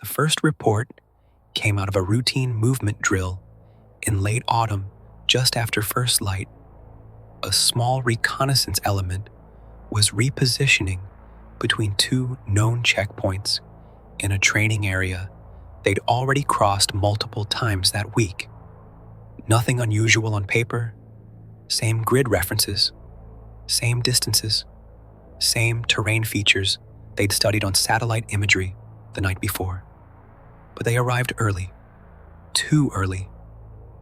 The first report came out of a routine movement drill in late autumn, just after first light. A small reconnaissance element was repositioning between two known checkpoints in a training area they'd already crossed multiple times that week. Nothing unusual on paper, same grid references, same distances, same terrain features they'd studied on satellite imagery the night before. But they arrived early, too early.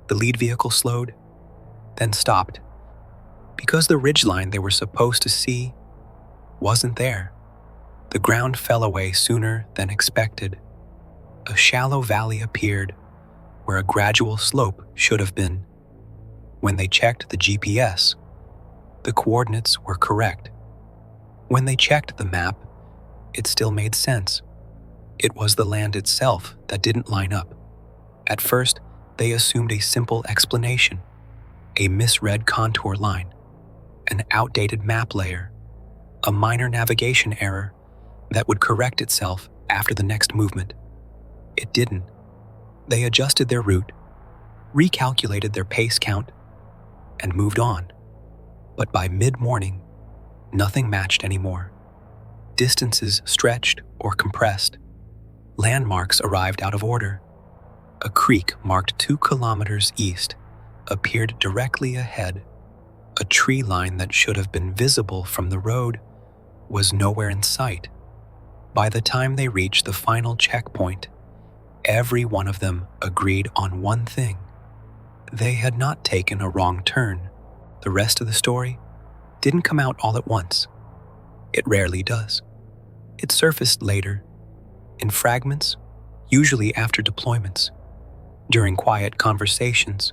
The lead vehicle slowed, then stopped, because the ridgeline they were supposed to see wasn't there. The ground fell away sooner than expected. A shallow valley appeared where a gradual slope should have been. When they checked the GPS, the coordinates were correct. When they checked the map, it still made sense. It was the land itself that didn't line up. At first, they assumed a simple explanation: a misread contour line, an outdated map layer, a minor navigation error that would correct itself after the next movement. It didn't. They adjusted their route, recalculated their pace count, and moved on. But by mid-morning, nothing matched anymore. Distances stretched or compressed. Landmarks arrived out of order. A creek marked 2 kilometers east appeared directly ahead. A tree line that should have been visible from the road was nowhere in sight. By the time they reached the final checkpoint, every one of them agreed on one thing: they had not taken a wrong turn. The rest of the story didn't come out all at once. It rarely does. It surfaced later, in fragments, usually after deployments, during quiet conversations,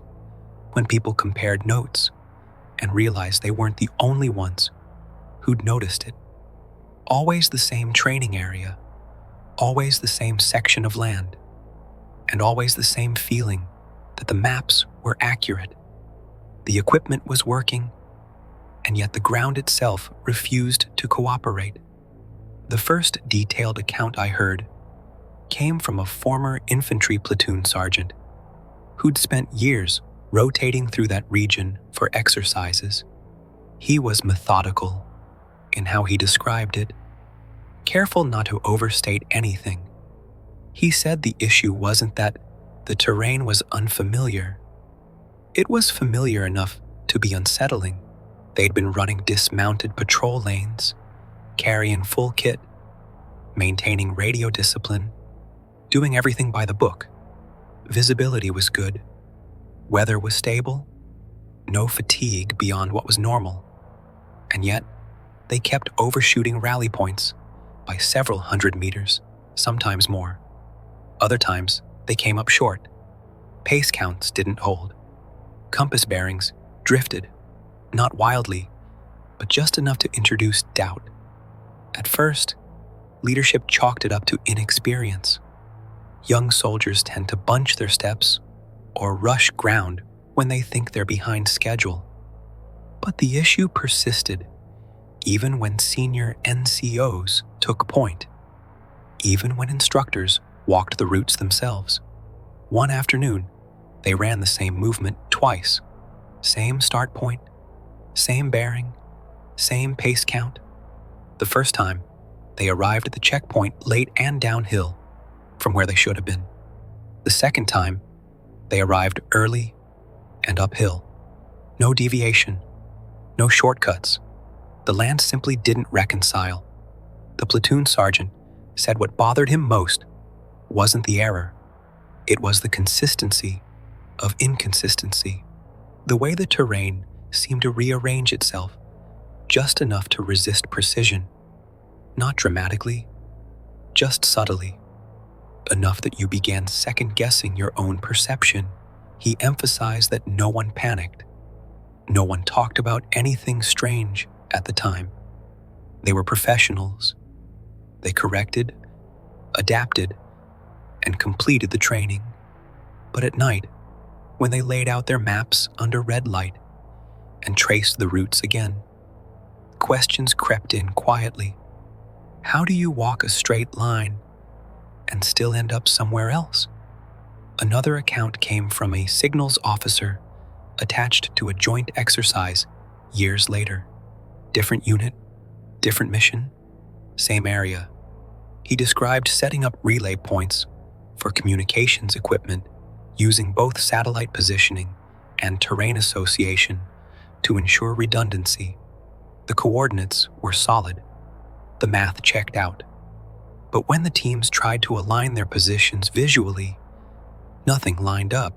when people compared notes and realized they weren't the only ones who'd noticed it. Always the same training area, always the same section of land, and always the same feeling that the maps were accurate. The equipment was working, and yet the ground itself refused to cooperate. The first detailed account I heard came from a former infantry platoon sergeant who'd spent years rotating through that region for exercises. He was methodical in how he described it, careful not to overstate anything. He said the issue wasn't that the terrain was unfamiliar. It was familiar enough to be unsettling. They'd been running dismounted patrol lanes, carrying full kit, maintaining radio discipline, doing everything by the book. Visibility was good. Weather was stable. No fatigue beyond what was normal. And yet, they kept overshooting rally points by several hundred meters, sometimes more. Other times, they came up short. Pace counts didn't hold. Compass bearings drifted, not wildly, but just enough to introduce doubt. At first, leadership chalked it up to inexperience. Young soldiers tend to bunch their steps or rush ground when they think they're behind schedule. But the issue persisted, even when senior NCOs took point, even when instructors walked the routes themselves. One afternoon, they ran the same movement twice. Same start point, same bearing, same pace count. The first time, they arrived at the checkpoint late and downhill from where they should have been. The second time, they arrived early and uphill. No deviation, no shortcuts. The land simply didn't reconcile. The platoon sergeant said what bothered him most wasn't the error. It was the consistency of inconsistency. The way the terrain seemed to rearrange itself just enough to resist precision. Not dramatically, just subtly. Enough that you began second-guessing your own perception. He emphasized that no one panicked. No one talked about anything strange at the time. They were professionals. They corrected, adapted, and completed the training. But at night, when they laid out their maps under red light and traced the routes again, questions crept in quietly. How do you walk a straight line and still end up somewhere else. Another account came from a signals officer attached to a joint exercise years later. Different unit, different mission, same area. He described setting up relay points for communications equipment using both satellite positioning and terrain association to ensure redundancy. The coordinates were solid. The math checked out. But when the teams tried to align their positions visually, nothing lined up.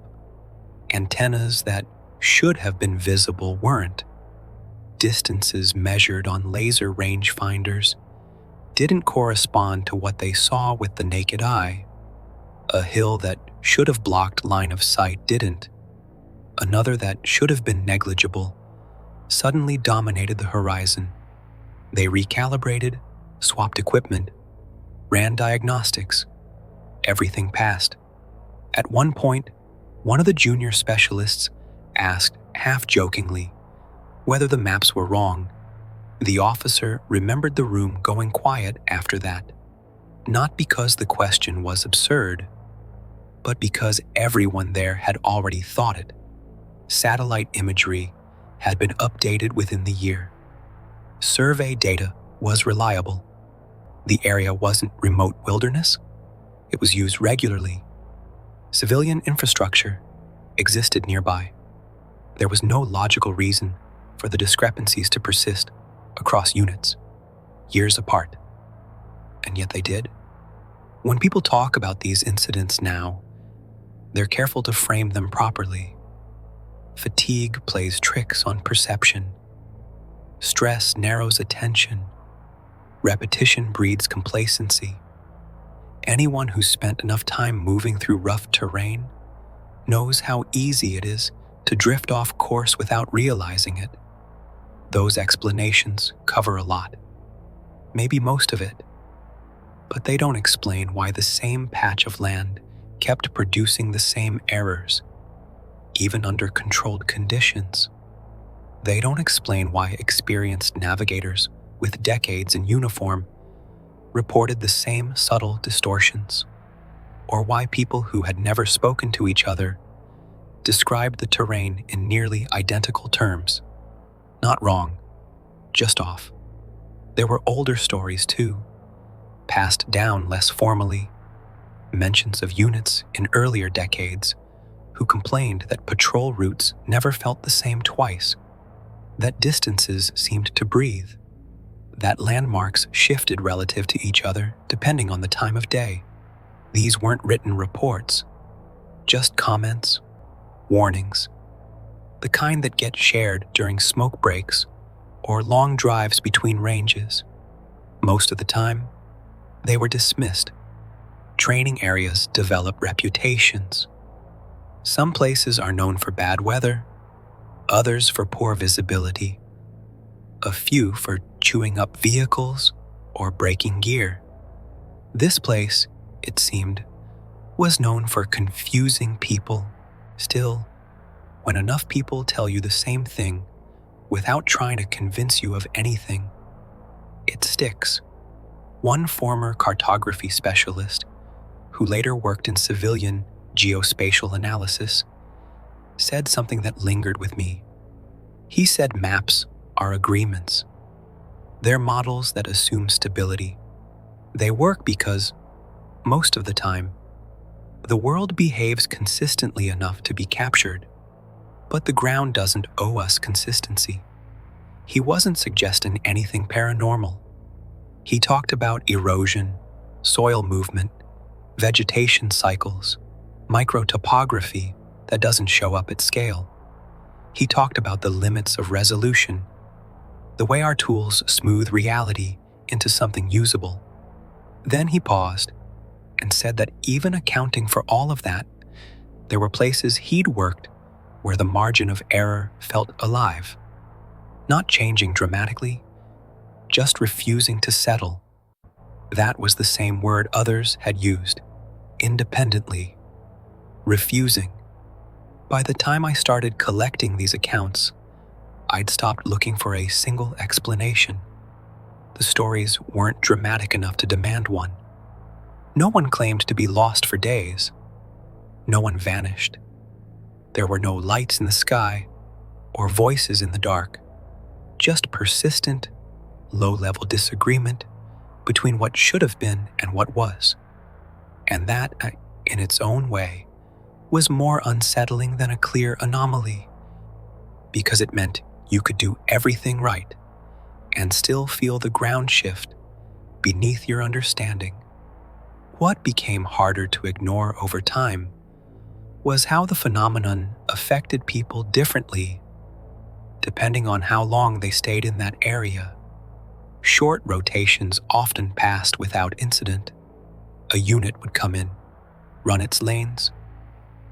Antennas that should have been visible weren't. Distances measured on laser rangefinders didn't correspond to what they saw with the naked eye. A hill that should have blocked line of sight didn't. Another that should have been negligible suddenly dominated the horizon. They recalibrated, swapped equipment, ran diagnostics. Everything passed. At one point, one of the junior specialists asked half-jokingly whether the maps were wrong. The officer remembered the room going quiet after that, not because the question was absurd, but because everyone there had already thought it. Satellite imagery had been updated within the year. Survey data was reliable. The area wasn't remote wilderness. It was used regularly. Civilian infrastructure existed nearby. There was no logical reason for the discrepancies to persist across units, years apart. And yet they did. When people talk about these incidents now, they're careful to frame them properly. Fatigue plays tricks on perception. Stress narrows attention. Repetition breeds complacency. Anyone who's spent enough time moving through rough terrain knows how easy it is to drift off course without realizing it. Those explanations cover a lot, maybe most of it, but they don't explain why the same patch of land kept producing the same errors, even under controlled conditions. They don't explain why experienced navigators with decades in uniform reported the same subtle distortions, or why people who had never spoken to each other described the terrain in nearly identical terms. Not wrong, just off. There were older stories too, passed down less formally, mentions of units in earlier decades who complained that patrol routes never felt the same twice, that distances seemed to breathe, that landmarks shifted relative to each other depending on the time of day. These weren't written reports, just comments, warnings, the kind that get shared during smoke breaks or long drives between ranges. Most of the time, they were dismissed. Training areas develop reputations. Some places are known for bad weather, others for poor visibility, a few for chewing up vehicles or breaking gear. This place, it seemed, was known for confusing people. Still, when enough people tell you the same thing without trying to convince you of anything, it sticks. One former cartography specialist, who later worked in civilian geospatial analysis, said something that lingered with me. He said maps are agreements. They're models that assume stability. They work because, most of the time, the world behaves consistently enough to be captured, but the ground doesn't owe us consistency. He wasn't suggesting anything paranormal. He talked about erosion, soil movement, vegetation cycles, microtopography that doesn't show up at scale. He talked about the limits of resolution, the way our tools smooth reality into something usable. Then he paused and said that even accounting for all of that, there were places he'd worked where the margin of error felt alive, not changing dramatically, just refusing to settle. That was the same word others had used, independently, refusing. By the time I started collecting these accounts, I'd stopped looking for a single explanation. The stories weren't dramatic enough to demand one. No one claimed to be lost for days. No one vanished. There were no lights in the sky or voices in the dark, just persistent, low-level disagreement between what should have been and what was. And that, in its own way, was more unsettling than a clear anomaly, because it meant you could do everything right and still feel the ground shift beneath your understanding. What became harder to ignore over time was how the phenomenon affected people differently, depending on how long they stayed in that area. Short rotations often passed without incident. A unit would come in, run its lanes,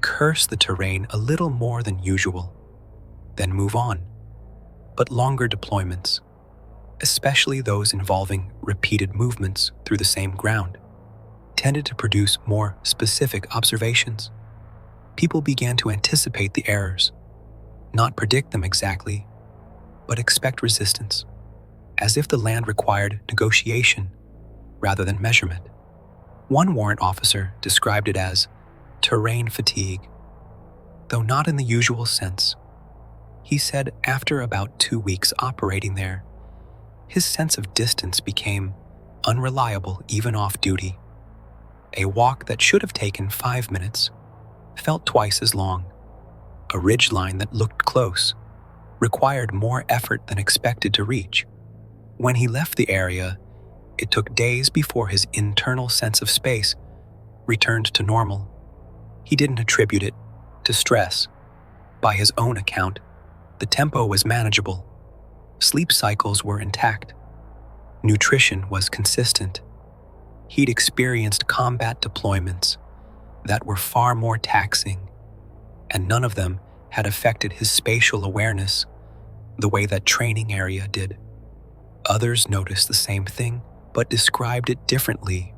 curse the terrain a little more than usual, then move on. But longer deployments, especially those involving repeated movements through the same ground, tended to produce more specific observations. People began to anticipate the errors, not predict them exactly, but expect resistance, as if the land required negotiation rather than measurement. One warrant officer described it as terrain fatigue, though not in the usual sense. He said after about 2 weeks operating there, his sense of distance became unreliable even off duty. A walk that should have taken 5 minutes felt twice as long. A ridgeline that looked close required more effort than expected to reach. When he left the area, it took days before his internal sense of space returned to normal. He didn't attribute it to stress. By his own account, the tempo was manageable. Sleep cycles were intact. Nutrition was consistent. He'd experienced combat deployments that were far more taxing, and none of them had affected his spatial awareness the way that training area did. Others noticed the same thing, but described it differently.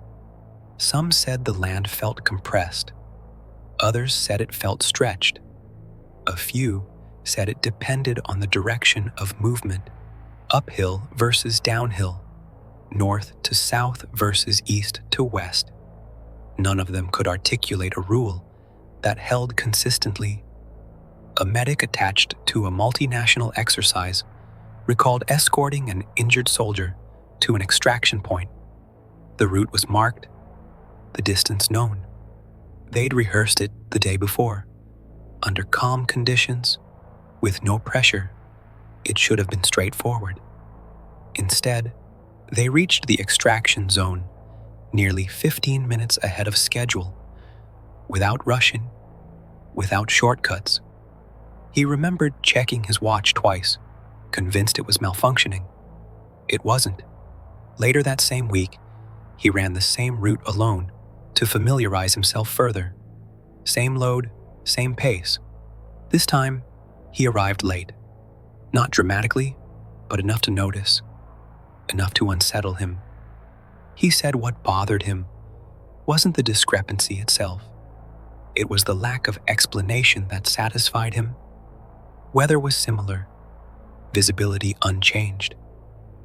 Some said the land felt compressed. Others said it felt stretched. A few said it depended on the direction of movement, uphill versus downhill, north to south versus east to west. None of them could articulate a rule that held consistently. A medic attached to a multinational exercise recalled escorting an injured soldier to an extraction point. The route was marked, the distance known. They'd rehearsed it the day before. Under calm conditions, with no pressure, it should have been straightforward. Instead, they reached the extraction zone nearly 15 minutes ahead of schedule, without rushing, without shortcuts. He remembered checking his watch twice, convinced it was malfunctioning. It wasn't. Later that same week, he ran the same route alone to familiarize himself further. Same load, same pace. This time, he arrived late. Not dramatically, but enough to notice, enough to unsettle him. He said what bothered him wasn't the discrepancy itself. It was the lack of explanation that satisfied him. Weather was similar, visibility unchanged.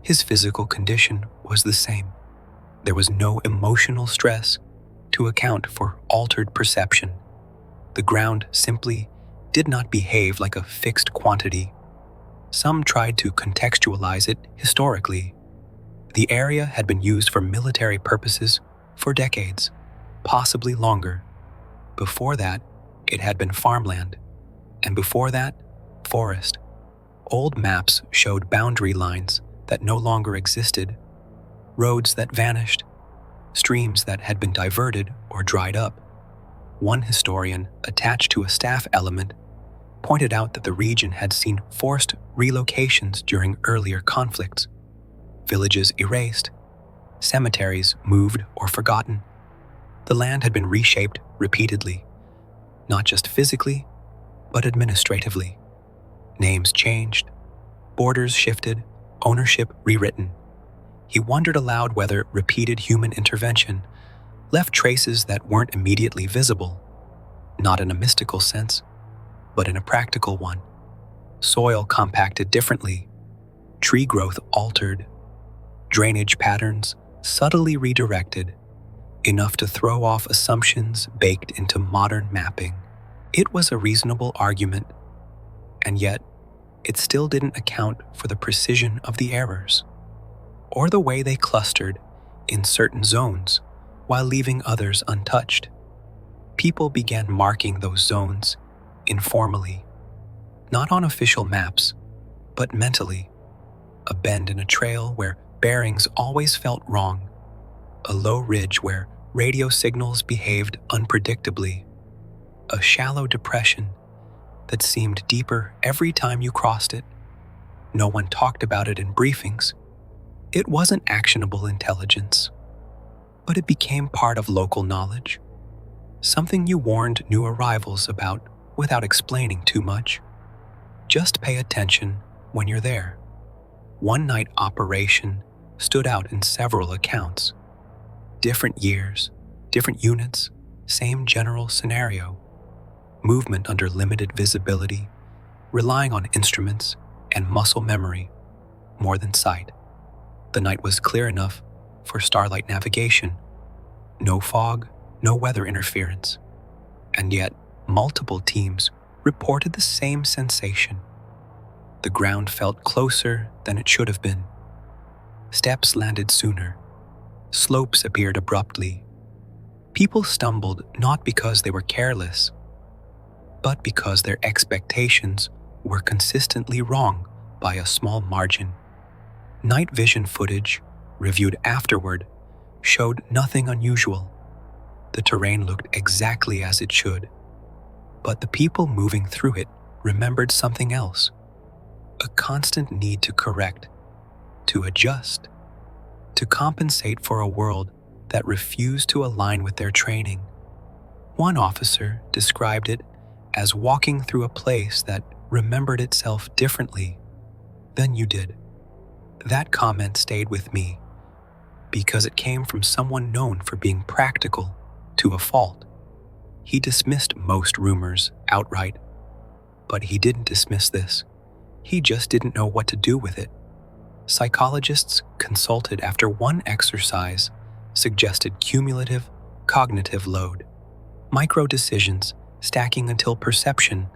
His physical condition was the same. There was no emotional stress to account for altered perception. The ground simply did not behave like a fixed quantity. Some tried to contextualize it historically. The area had been used for military purposes for decades, possibly longer. Before that, it had been farmland, and before that, forest. Old maps showed boundary lines that no longer existed, roads that vanished, streams that had been diverted or dried up. One historian, attached to a staff element, pointed out that the region had seen forced relocations during earlier conflicts. Villages erased, cemeteries moved or forgotten. The land had been reshaped repeatedly, not just physically, but administratively. Names changed, borders shifted, ownership rewritten. He wondered aloud whether repeated human intervention left traces that weren't immediately visible, not in a mystical sense, but in a practical one. Soil compacted differently, tree growth altered, drainage patterns subtly redirected, enough to throw off assumptions baked into modern mapping. It was a reasonable argument, and yet it still didn't account for the precision of the errors, or the way they clustered in certain zones while leaving others untouched. People began marking those zones informally, not on official maps, but mentally. A bend in a trail where bearings always felt wrong, a low ridge where radio signals behaved unpredictably, a shallow depression that seemed deeper every time you crossed it. No one talked about it in briefings. It wasn't actionable intelligence, but it became part of local knowledge, something you warned new arrivals about without explaining too much. Just pay attention when you're there. One night operation stood out in several accounts. Different years, different units, same general scenario. Movement under limited visibility, relying on instruments and muscle memory more than sight. The night was clear enough for starlight navigation. No fog, no weather interference. And yet, multiple teams reported the same sensation. The ground felt closer than it should have been. Steps landed sooner. Slopes appeared abruptly. People stumbled not because they were careless, but because their expectations were consistently wrong by a small margin. Night vision footage, reviewed afterward, showed nothing unusual. The terrain looked exactly as it should, but the people moving through it remembered something else. A constant need to correct, to adjust, to compensate for a world that refused to align with their training. One officer described it as walking through a place that remembered itself differently than you did. That comment stayed with me because it came from someone known for being practical to a fault. He dismissed most rumors outright, but he didn't dismiss this. He just didn't know what to do with it. Psychologists consulted after one exercise suggested cumulative cognitive load, micro decisions stacking until perception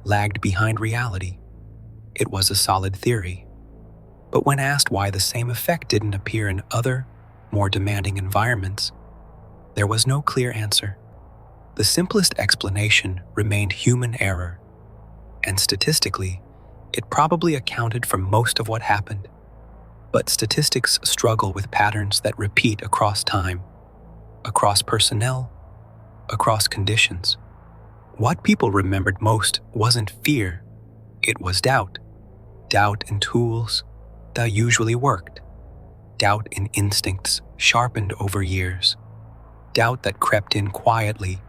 lagged behind reality. It was a solid theory. But when asked why the same effect didn't appear in other, more demanding environments, there was no clear answer. The simplest explanation remained human error, and statistically, it probably accounted for most of what happened. But statistics struggle with patterns that repeat across time, across personnel, across conditions. What people remembered most wasn't fear, it was doubt. Doubt in tools that usually worked. Doubt in instincts sharpened over years. Doubt that crept in quietly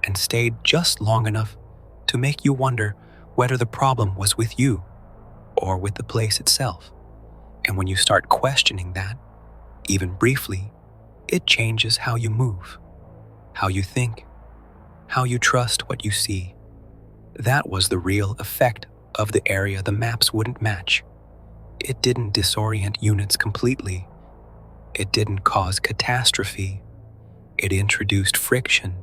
and stayed just long enough to make you wonder whether the problem was with you or with the place itself. And when you start questioning that, even briefly, it changes how you move, how you think, how you trust what you see. That was the real effect of the area the maps wouldn't match. It didn't disorient units completely. It didn't cause catastrophe. It introduced friction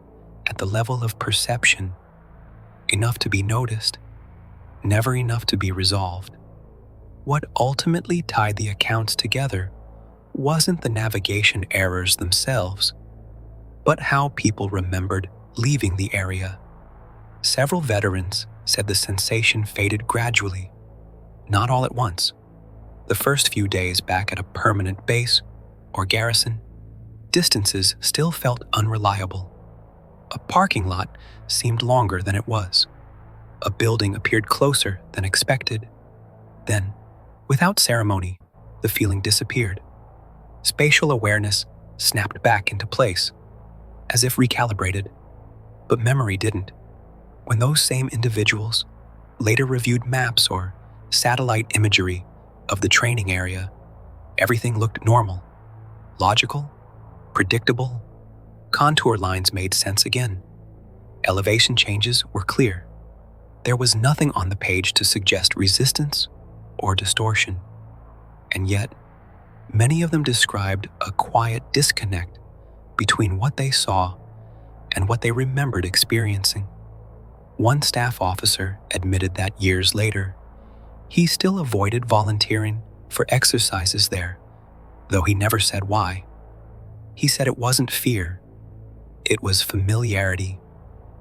at the level of perception, enough to be noticed, never enough to be resolved. What ultimately tied the accounts together wasn't the navigation errors themselves, but how people remembered leaving the area. Several veterans said the sensation faded gradually, not all at once. The first few days back at a permanent base or garrison, distances still felt unreliable. A parking lot seemed longer than it was. A building appeared closer than expected. Then, without ceremony, the feeling disappeared. Spatial awareness snapped back into place, as if recalibrated, but memory didn't. When those same individuals later reviewed maps or satellite imagery of the training area, everything looked normal, logical, predictable. Contour lines made sense again. Elevation changes were clear. There was nothing on the page to suggest resistance or distortion. And yet, many of them described a quiet disconnect between what they saw and what they remembered experiencing. One staff officer admitted that years later, he still avoided volunteering for exercises there, though he never said why. He said it wasn't fear, it was familiarity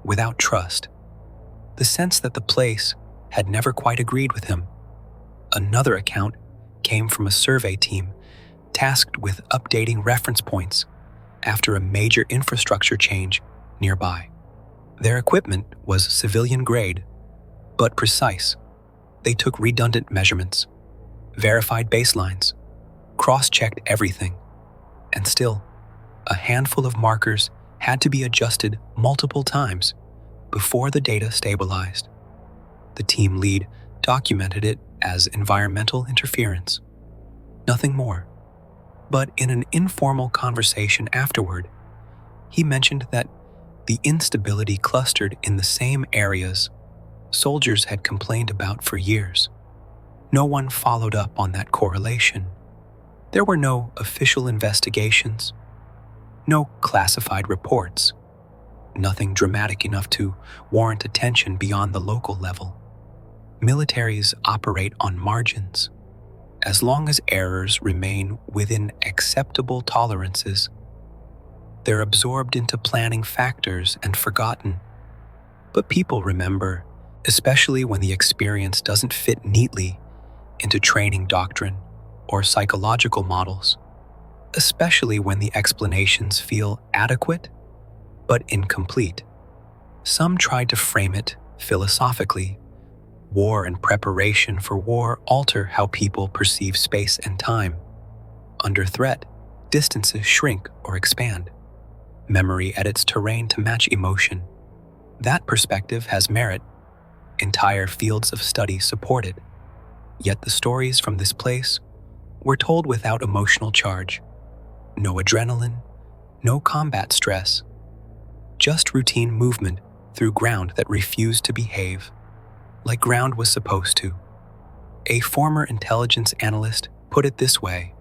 without trust, the sense that the place had never quite agreed with him. Another account came from a survey team tasked with updating reference points after a major infrastructure change nearby. Their equipment was civilian grade, but precise. They took redundant measurements, verified baselines, cross-checked everything, and still, a handful of markers had to be adjusted multiple times before the data stabilized. The team lead documented it as environmental interference. Nothing more. But in an informal conversation afterward, he mentioned that the instability clustered in the same areas soldiers had complained about for years. No one followed up on that correlation. There were no official investigations, no classified reports, nothing dramatic enough to warrant attention beyond the local level. Militaries operate on margins. As long as errors remain within acceptable tolerances, they're absorbed into planning factors and forgotten. But people remember, especially when the experience doesn't fit neatly into training doctrine or psychological models, especially when the explanations feel adequate but incomplete. Some tried to frame it philosophically. War and preparation for war alter how people perceive space and time. Under threat, distances shrink or expand. Memory edits terrain to match emotion. That perspective has merit. Entire fields of study support it. Yet the stories from this place were told without emotional charge. No adrenaline, no combat stress. Just routine movement through ground that refused to behave like ground was supposed to. A former intelligence analyst put it this way: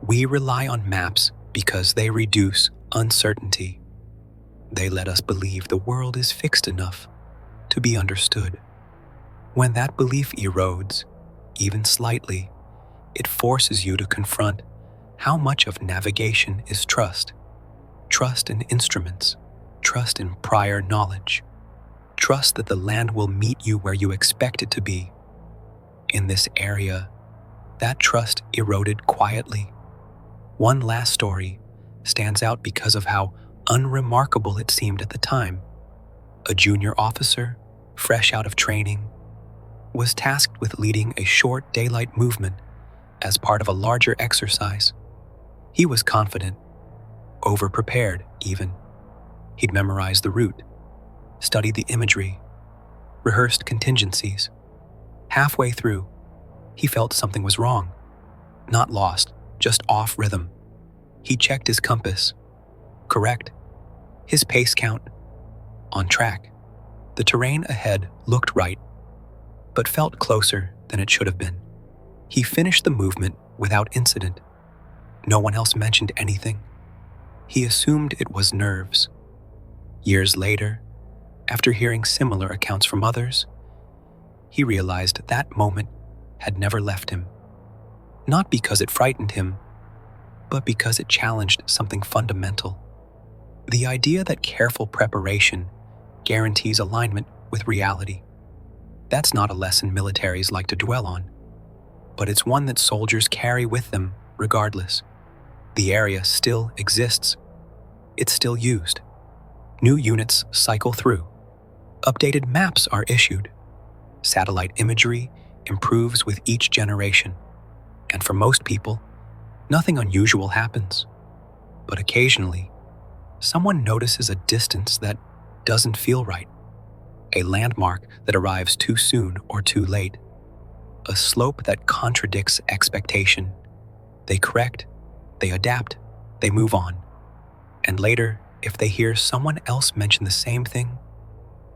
we rely on maps because they reduce uncertainty. They let us believe the world is fixed enough to be understood. When that belief erodes, even slightly, it forces you to confront how much of navigation is trust. Trust in instruments, trust in prior knowledge. Trust that the land will meet you where you expect it to be. In this area, that trust eroded quietly. One last story stands out because of how unremarkable it seemed at the time. A junior officer, fresh out of training, was tasked with leading a short daylight movement as part of a larger exercise. He was confident, over-prepared even. He'd memorized the route, studied the imagery, rehearsed contingencies. Halfway through, he felt something was wrong. Not lost, just off rhythm. He checked his compass. Correct. His pace count. On track. The terrain ahead looked right, but felt closer than it should have been. He finished the movement without incident. No one else mentioned anything. He assumed it was nerves. Years later, after hearing similar accounts from others, he realized that moment had never left him. Not because it frightened him, but because it challenged something fundamental. The idea that careful preparation guarantees alignment with reality. That's not a lesson militaries like to dwell on, but it's one that soldiers carry with them regardless. The area still exists. It's still used. New units cycle through. Updated maps are issued. Satellite imagery improves with each generation. And for most people, nothing unusual happens. But occasionally, someone notices a distance that doesn't feel right. A landmark that arrives too soon or too late. A slope that contradicts expectation. They correct, they adapt, they move on. And later, if they hear someone else mention the same thing,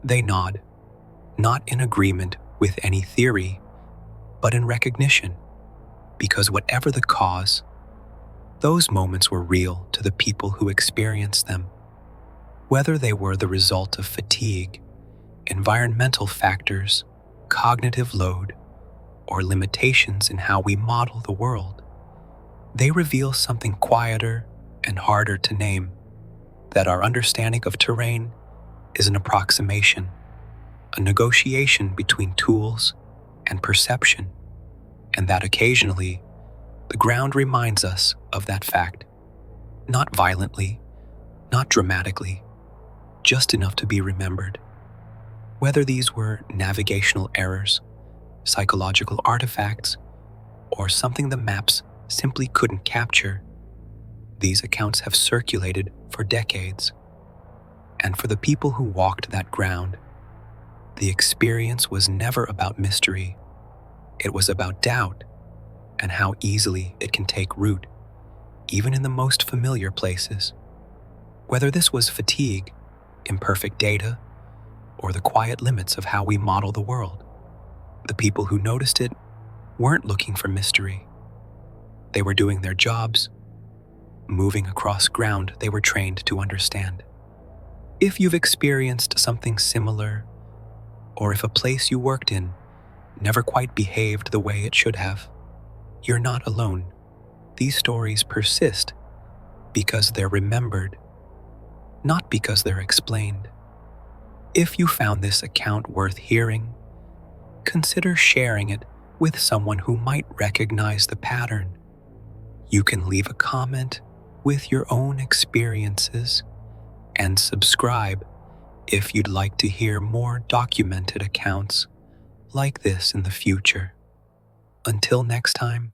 they nod, not in agreement with any theory, but in recognition, because whatever the cause, Those moments were real to the people who experienced them, whether they were the result of fatigue, environmental factors, cognitive load, or limitations in how we model the world. They reveal something quieter and harder to name, that our understanding of terrain is an approximation, a negotiation between tools and perception, and that occasionally the ground reminds us of that fact. Not violently, not dramatically, just enough to be remembered. Whether these were navigational errors, psychological artifacts, or something the maps simply couldn't capture, these accounts have circulated for decades. And for the people who walked that ground, the experience was never about mystery. It was about doubt and how easily it can take root, even in the most familiar places. Whether this was fatigue, imperfect data, or the quiet limits of how we model the world, the people who noticed it weren't looking for mystery. They were doing their jobs, moving across ground they were trained to understand. If you've experienced something similar, or if a place you worked in never quite behaved the way it should have, you're not alone. These stories persist because they're remembered, not because they're explained. If you found this account worth hearing, consider sharing it with someone who might recognize the pattern. You can leave a comment with your own experiences and subscribe if you'd like to hear more documented accounts like this in the future. Until next time,